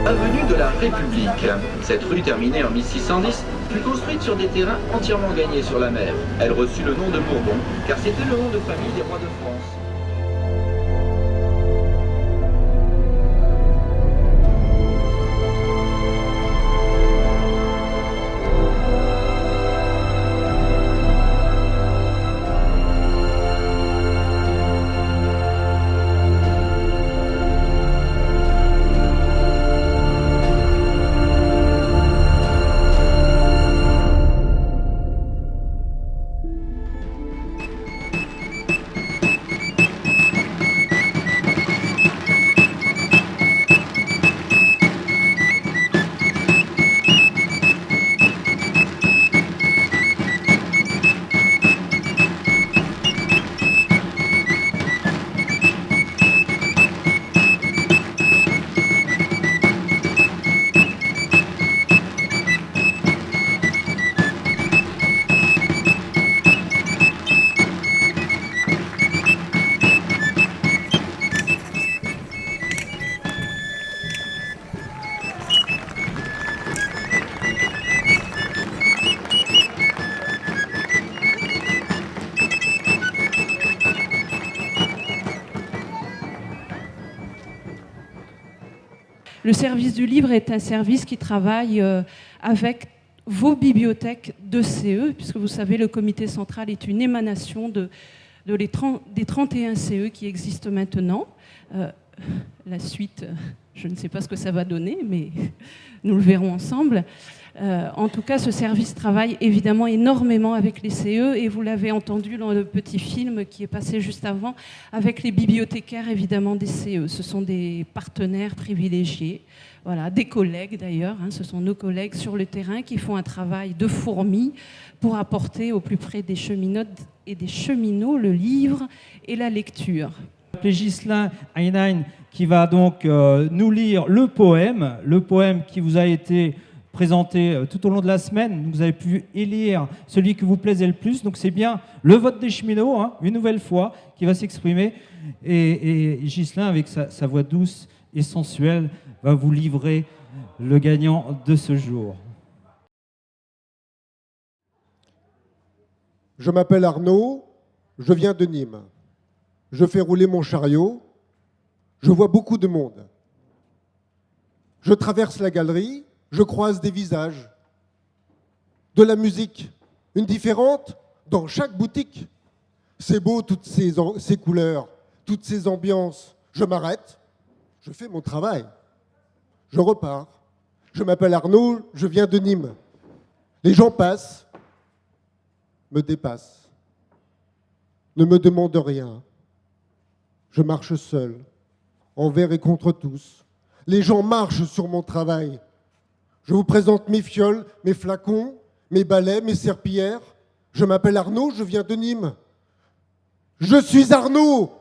Avenue de la République. Cette rue, terminée en 1610, fut construite sur des terrains entièrement gagnés sur la mer. Elle reçut le nom de Bourbon, car c'était le nom de famille des rois de France. Le service du livre est un service qui travaille avec vos bibliothèques de CE, puisque vous savez, le comité central est une émanation des 31 CE qui existent maintenant. La suite, je ne sais pas ce que ça va donner, mais nous le verrons ensemble. En tout cas, ce service travaille évidemment énormément avec les CE, et vous l'avez entendu dans le petit film qui est passé juste avant, avec les bibliothécaires évidemment des CE. Ce sont des partenaires privilégiés, voilà, des collègues d'ailleurs, hein, ce sont nos collègues sur le terrain qui font un travail de fourmi pour apporter au plus près des cheminotes et des cheminots le livre et la lecture. Ghislain Heinlein qui va donc nous lire le poème qui vous a été présentés tout au long de la semaine. Vous avez pu élire celui qui vous plaisait le plus. Donc c'est bien le vote des cheminots, hein, une nouvelle fois, qui va s'exprimer. Et Ghislain, avec sa voix douce et sensuelle, va vous livrer le gagnant de ce jour. Je m'appelle Arnaud, je viens de Nîmes. Je fais rouler mon chariot, je vois beaucoup de monde. Je traverse la galerie, je croise des visages, de la musique, une différente dans chaque boutique. C'est beau, toutes ces couleurs, toutes ces ambiances. Je m'arrête, je fais mon travail, je repars. Je m'appelle Arnaud, je viens de Nîmes. Les gens passent, me dépassent, ne me demandent rien. Je marche seul, envers et contre tous. Les gens marchent sur mon travail. Je vous présente mes fioles, mes flacons, mes balais, mes serpillères. Je m'appelle Arnaud, je viens de Nîmes. Je suis Arnaud,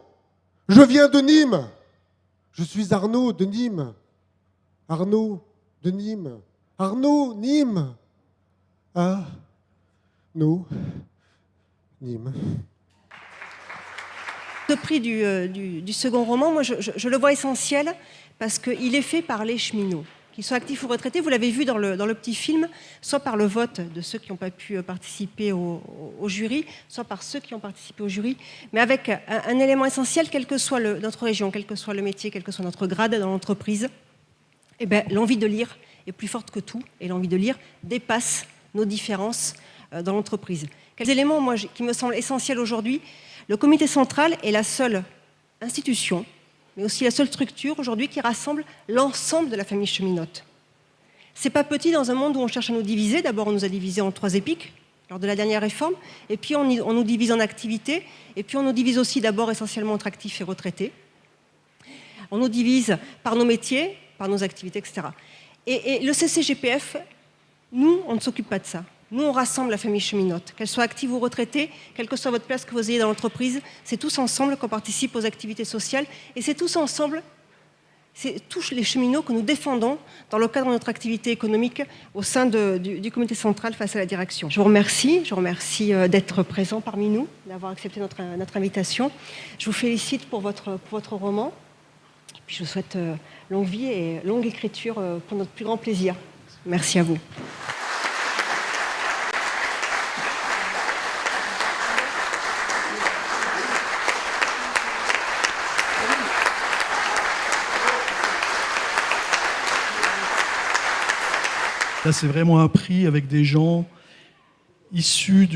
je viens de Nîmes. Je suis Arnaud de Nîmes. Arnaud de Nîmes. Arnaud, Nîmes. Ah, nous, Nîmes. Le prix du second roman, moi, je le vois essentiel parce qu'il est fait par les cheminots. Qu'ils soient actifs ou retraités, vous l'avez vu dans le petit film, soit par le vote de ceux qui n'ont pas pu participer au jury, soit par ceux qui ont participé au jury, mais avec un élément essentiel, quelle que soit notre région, quel que soit le métier, quel que soit notre grade dans l'entreprise, eh ben, l'envie de lire est plus forte que tout, et l'envie de lire dépasse nos différences dans l'entreprise. Quels éléments, moi, qui me semblent essentiels aujourd'hui? Le comité central est la seule institution, mais aussi la seule structure aujourd'hui qui rassemble l'ensemble de la famille cheminote. C'est pas petit dans un monde où on cherche à nous diviser. D'abord, on nous a divisés en 3 épiques lors de la dernière réforme, et puis on nous divise en activités, et puis on nous divise aussi d'abord essentiellement entre actifs et retraités. On nous divise par nos métiers, par nos activités, etc. Et le CCGPF, nous, on ne s'occupe pas de ça. Nous, on rassemble la famille cheminote, qu'elle soit active ou retraitée, quelle que soit votre place que vous ayez dans l'entreprise, c'est tous ensemble qu'on participe aux activités sociales, et c'est tous ensemble, c'est tous les cheminots que nous défendons dans le cadre de notre activité économique au sein du comité central face à la direction. Je vous remercie d'être présent parmi nous, d'avoir accepté notre invitation. Je vous félicite pour votre roman, et puis je vous souhaite longue vie et longue écriture pour notre plus grand plaisir. Merci à vous. Là, c'est vraiment un prix avec des gens issus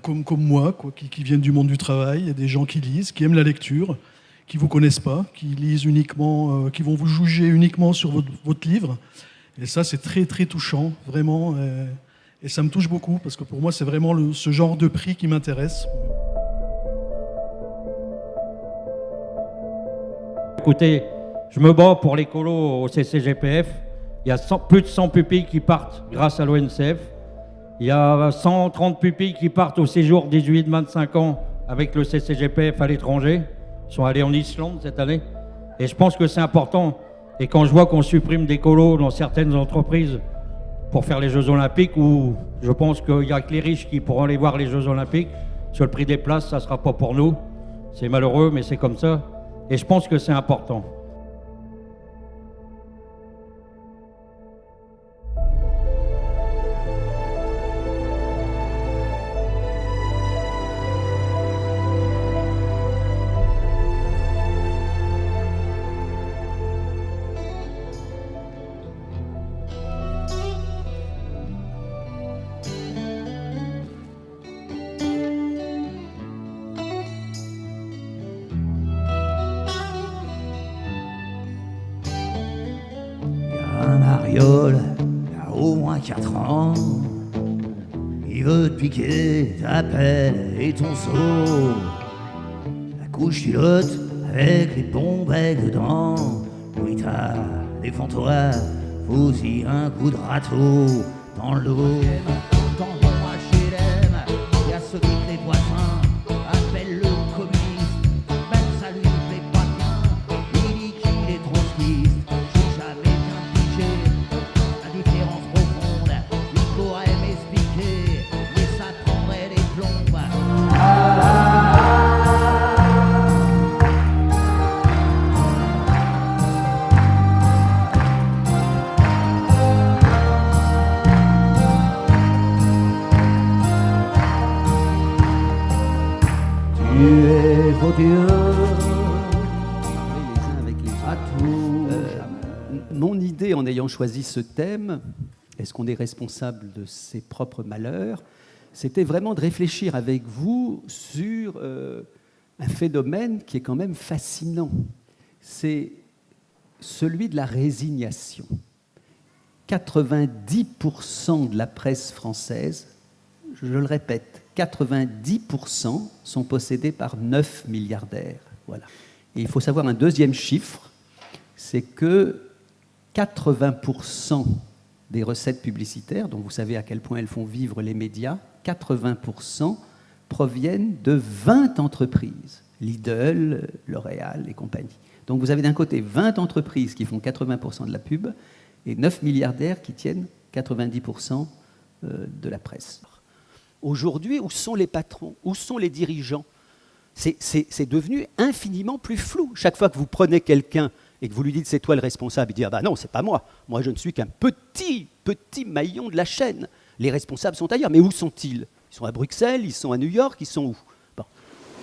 comme moi, quoi, qui viennent du monde du travail. Il y a des gens qui lisent, qui aiment la lecture, qui ne vous connaissent pas, qui lisent uniquement, qui vont vous juger uniquement sur votre livre. Et ça, c'est très, très touchant, vraiment. Et ça me touche beaucoup, parce que pour moi, c'est vraiment ce genre de prix qui m'intéresse. Écoutez, je me bats pour l'écolo au CCGPF. Il y a plus de 100 pupilles qui partent grâce à l'ONCF. Il y a 130 pupilles qui partent au séjour 18-25 ans avec le CCGPF à l'étranger. Ils sont allés en Islande cette année. Et je pense que c'est important. Et quand je vois qu'on supprime des colos dans certaines entreprises pour faire les Jeux Olympiques, où je pense qu'il n'y a que les riches qui pourront aller voir les Jeux Olympiques, sur le prix des places, ça ne sera pas pour nous. C'est malheureux, mais c'est comme ça. Et je pense que c'est important. Mariole, il a au moins 4 ans. Il veut te piquer ta pelle et ton seau. La couche culotte avec les bombes dedans. Oui, t'as défends-toi, faut-y un coup de râteau dans le dos. Quand on va chez l'homme, il y a ceux qui les voisins appellent le communiste. Même ça lui fait pas bien, il dit qu'il est trotskiste. J'ai jamais bien piqué la différence tuer vos dieux. Parler les uns avec les autres. À tout. Mon idée en ayant choisi ce thème, est-ce qu'on est responsable de ses propres malheurs, c'était vraiment de réfléchir avec vous sur un phénomène qui est quand même fascinant. C'est celui de la résignation. 90% de la presse française, je le répète, 90% sont possédés par 9 milliardaires. Voilà. Et il faut savoir un deuxième chiffre, c'est que 80% des recettes publicitaires, dont vous savez à quel point elles font vivre les médias, 80% proviennent de 20 entreprises, Lidl, L'Oréal et compagnie. Donc vous avez d'un côté 20 entreprises qui font 80% de la pub et 9 milliardaires qui tiennent 90% de la presse. Aujourd'hui, où sont les patrons? Où sont les dirigeants? C'est devenu infiniment plus flou. Chaque fois que vous prenez quelqu'un et que vous lui dites c'est toi le responsable, il dit ah ben non, c'est pas moi. Moi je ne suis qu'un petit maillon de la chaîne. Les responsables sont ailleurs. Mais où sont-ils? Ils sont à Bruxelles, ils sont à New York, ils sont où? Bon.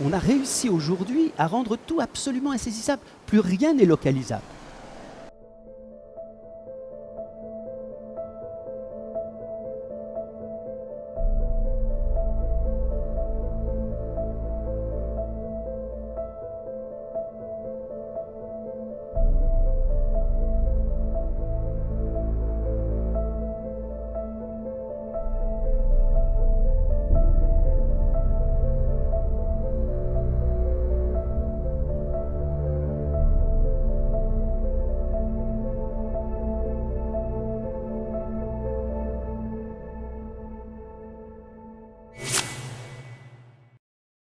On a réussi aujourd'hui à rendre tout absolument insaisissable. Plus rien n'est localisable.